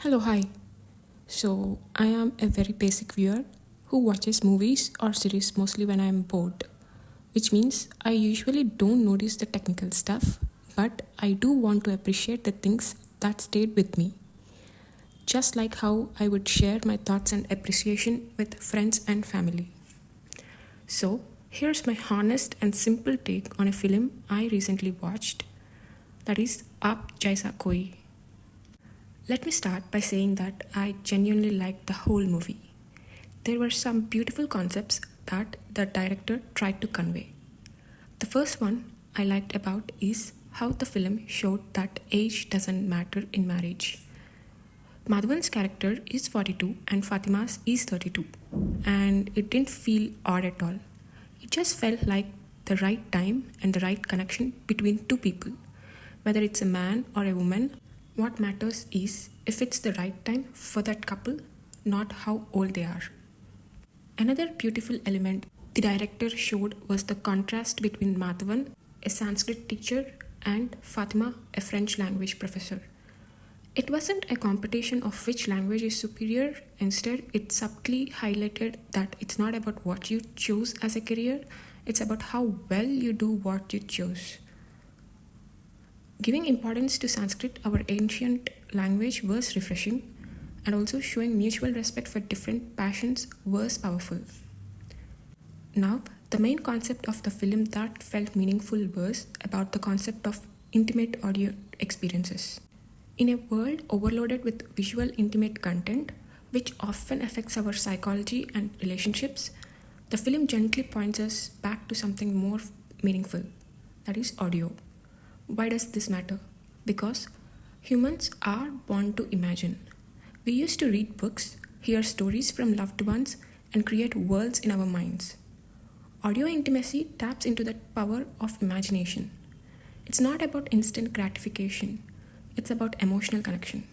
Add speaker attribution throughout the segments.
Speaker 1: Hello, hi. So, I am a very basic viewer who watches movies or series mostly when I am bored, which means I usually don't notice the technical stuff, but I do want to appreciate the things that stayed with me. Just like how I would share my thoughts and appreciation with friends and family. So, here's my honest and simple take on a film I recently watched, that is Aap Jaisa Koi. Let me start by saying that I genuinely liked the whole movie. There were some beautiful concepts that the director tried to convey. The first one I liked about is how the film showed that age doesn't matter in marriage. Madhavan's character is 42 and Fatima's is 32, and it didn't feel odd at all. It just felt like the right time and the right connection between two people. Whether it's a man or a woman, what matters is if it's the right time for that couple, not how old they are. Another beautiful element the director showed was the contrast between Madhavan, a Sanskrit teacher, and Fatima, a French language professor. It wasn't a competition of which language is superior, instead, it subtly highlighted that it's not about what you choose as a career, it's about how well you do what you chose. Giving importance to Sanskrit, our ancient language, was refreshing, and also showing mutual respect for different passions was powerful. Now, the main concept of the film that felt meaningful was about the concept of intimate audio experiences. In a world overloaded with visual intimate content, which often affects our psychology and relationships, the film gently points us back to something more meaningful, that is, audio. Why does this matter? Because humans are born to imagine. We used to read books, hear stories from loved ones, and create worlds in our minds. Audio intimacy taps into that power of imagination. It's not about instant gratification, it's about emotional connection.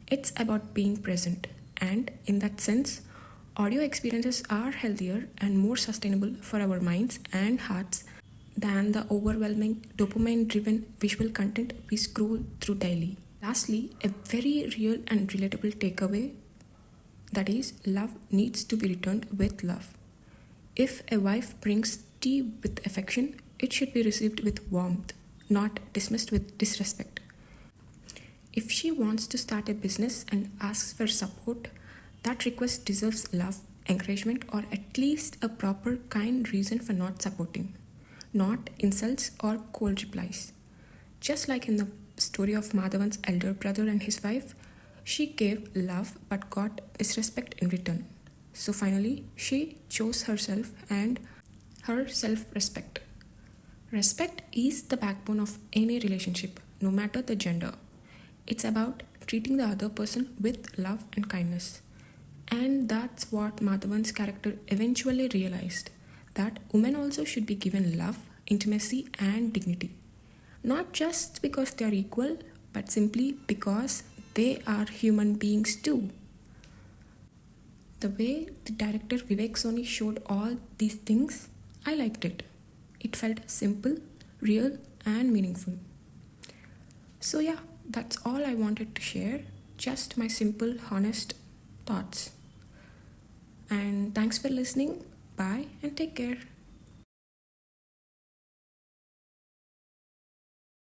Speaker 1: It's about being present, and in that sense, audio experiences are healthier and more sustainable for our minds and hearts than the overwhelming dopamine driven visual content we scroll through daily. Lastly, a very real and relatable takeaway, that is, love needs to be returned with love. If a wife brings tea with affection, it should be received with warmth, not dismissed with disrespect. If she wants to start a business and asks for support, that request deserves love, encouragement, or at least a proper, kind reason for not supporting, not insults or cold replies. Just like in the story of Madhavan's elder brother and his wife, she gave love but got disrespect in return. So finally, she chose herself and her self respect. Respect is the backbone of any relationship, no matter the gender. It's about treating the other person with love and kindness. And that's what Madhavan's character eventually realized, that women also should be given love, intimacy, and dignity. Not just because they are equal, but simply because they are human beings too. The way the director Vivek Soni showed all these things, I liked it. It felt simple, real, and meaningful. So, yeah, that's all I wanted to share. Just my simple, honest thoughts. And thanks for listening. Bye and take care.